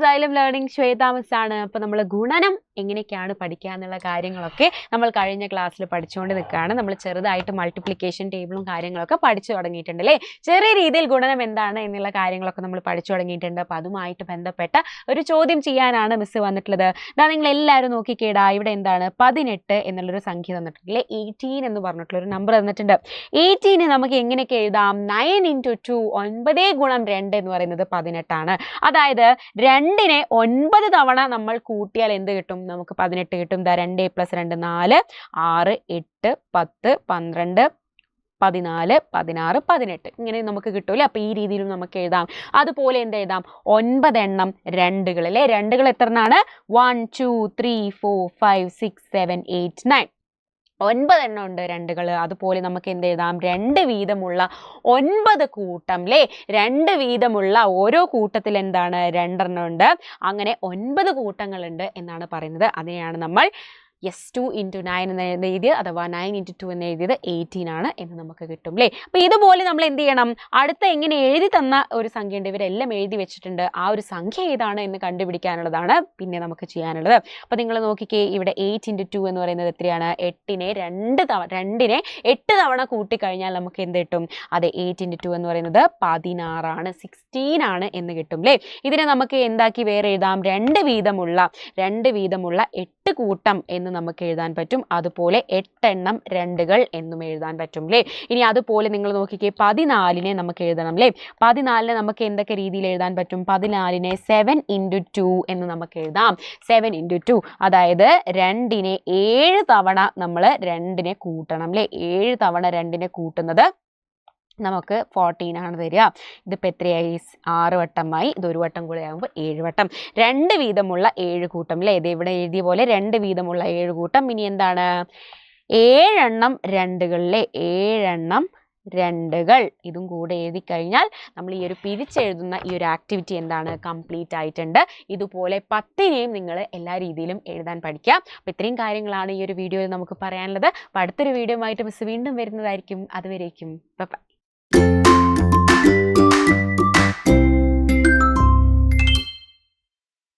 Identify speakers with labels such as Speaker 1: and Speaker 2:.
Speaker 1: Xylem Learning Shweta Miss ആണ്. അപ്പോൾ നമ്മൾ ഗുണനം എങ്ങനെയൊക്കെയാണ് പഠിക്കുക എന്നുള്ള കാര്യങ്ങളൊക്കെ നമ്മൾ കഴിഞ്ഞ ക്ലാസ്സിൽ പഠിച്ചുകൊണ്ട് നിൽക്കുകയാണ്. നമ്മൾ ചെറുതായിട്ട് മൾട്ടിപ്ലിക്കേഷൻ ടേബിളും കാര്യങ്ങളൊക്കെ പഠിച്ചു തുടങ്ങിയിട്ടുണ്ട് അല്ലേ. ചെറിയ രീതിയിൽ ഗുണനം എന്താണ് എന്നുള്ള കാര്യങ്ങളൊക്കെ നമ്മൾ പഠിച്ചു തുടങ്ങിയിട്ടുണ്ട്. അപ്പോൾ അതുമായിട്ട് ബന്ധപ്പെട്ട ഒരു ചോദ്യം ചെയ്യാനാണ് മിസ് വന്നിട്ടുള്ളത്. ഇതാ നിങ്ങൾ എല്ലാവരും നോക്കിക്കേടാ, ഇവിടെ എന്താണ് 18 എന്നുള്ളൊരു സംഖ്യ തന്നിട്ടുണ്ട്. 18 എന്ന് പറഞ്ഞിട്ടുള്ളൊരു നമ്പർ തന്നിട്ടുണ്ട്. 18 നമുക്ക് എങ്ങനെയൊക്കെ എഴുതാം? 9 × 2 9 × 2 എന്ന് പറയുന്നത് 18 ആണ്. അതായത് 2നെ 9 തവണ നമ്മൾ കൂട്ടിയാൽ എന്ത് കിട്ടും? നമുക്ക് 18 കിട്ടും. 2 + 2 4 6 8 10 12 14 16 18 ഇങ്ങനെ നമുക്ക് കിട്ടൂല്ലേ. അപ്പോൾ ഈ രീതിയിലും നമുക്ക് എഴുതാം. അതുപോലെ എന്ത് എഴുതാം? 9 എണ്ണം രണ്ടുകൾ അല്ലേ. രണ്ടുകൾ എത്ര എണ്ണമാണ്? 1 2 3 4 5 6 7 8 9 9 എണ്ണം ഉണ്ട് രണ്ടുകൾ. അതുപോലെ നമുക്ക് എന്ത് എഴുതാം? 2 വീതമുള്ള 9 കൂട്ടം അല്ലേ. 2 വീതമുള്ള ഓരോ കൂട്ടത്തിൽ എന്താണ്? 2 എണ്ണം ഉണ്ട്. അങ്ങനെ 9 കൂട്ടങ്ങളുണ്ട് എന്നാണ് പറയുന്നത്. അതിനെയാണ് നമ്മൾ S2 × 9 എന്ന് എഴുതിയത്, അഥവാ 9 × 2 എന്ന് എഴുതിയത് 18 ആണ് എന്ന് നമുക്ക് കിട്ടും അല്ലേ. അപ്പോൾ ഇതുപോലെ നമ്മൾ എന്ത് ചെയ്യണം? അടുത്ത എങ്ങനെ എഴുതി തന്ന ഒരു സംഖ്യ ഉണ്ട്, ഇവരെല്ലാം എഴുതി വെച്ചിട്ടുണ്ട്. ആ ഒരു സംഖ്യ ഏതാണ് എന്ന് കണ്ടുപിടിക്കാനുള്ളതാണ് പിന്നെ നമുക്ക് ചെയ്യാനുള്ളത്. അപ്പോൾ നിങ്ങൾ നോക്കിക്കേ, ഇവിടെ 8 × 2 എന്ന് പറയുന്നത് എത്രയാണ്? 8നെ 2നെ 8 തവണ കൂട്ടിക്കഴിഞ്ഞാൽ നമുക്ക് എന്ത് കിട്ടും? അതെ, 8 × 2 എന്ന് പറയുന്നത് 16 ആണ്, 16 ആണ് എന്ന് കിട്ടും അല്ലേ. ഇതിനെ നമുക്ക് എന്താക്കി വേറെ എഴുതാം? 2 വീതമുള്ള 8 കൂട്ടം എന്ന് നമുക്ക് എഴുതാൻ പറ്റും. അതുപോലെ 8 എണ്ണം രണ്ടുകൾ എന്നും എഴുതാൻ പറ്റും അല്ലേ. ഇനി അതുപോലെ നിങ്ങൾ നോക്കിക്കേ, 14നെ നമുക്ക് എഴുതണം അല്ലേ. 14നെ നമുക്ക് എന്തൊക്കെ രീതിയിൽ എഴുതാൻ പറ്റും? 14നെ 7 × 2 എന്ന് നമുക്ക് എഴുതാം. 7 × 2 അതായത് 2നെ 7 തവണ നമ്മൾ 2നെ കൂട്ടണം അല്ലേ. 7 തവണ 2നെ കൂട്ടുന്നത് നമുക്ക് 14 ആണ് തരിക. ഇതിപ്പോൾ എത്രയായി? 6 വട്ടമായി. ഇതൊരു വട്ടം കൂടെ ആകുമ്പോൾ 7 വട്ടം. 2 വീതമുള്ള 7 കൂട്ടം അല്ലേ. ഇത് ഇവിടെ എഴുതിയ പോലെ 2 വീതമുള്ള 7 കൂട്ടം. ഇനി എന്താണ്? 7 എണ്ണം രണ്ടുകളിലെ 7 എണ്ണം രണ്ടുകൾ. ഇതും കൂടെ എഴുതി കഴിഞ്ഞാൽ നമ്മൾ ഈ ഒരു പിരിച്ചെഴുതുന്ന ഈ ഒരു ആക്ടിവിറ്റി എന്താണ്? കംപ്ലീറ്റ് ആയിട്ടുണ്ട്. ഇതുപോലെ 10നെയും നിങ്ങൾ എല്ലാ രീതിയിലും എഴുതാൻ പഠിക്കുക. അപ്പോൾ ഇത്രയും കാര്യങ്ങളാണ് ഈ ഒരു വീഡിയോയിൽ നമുക്ക് പറയാനുള്ളത്. അപ്പോൾ അടുത്തൊരു വീഡിയോ ആയിട്ട് മിസ് വീണ്ടും വരുന്നതായിരിക്കും. അതുവരേക്കും ബൈ.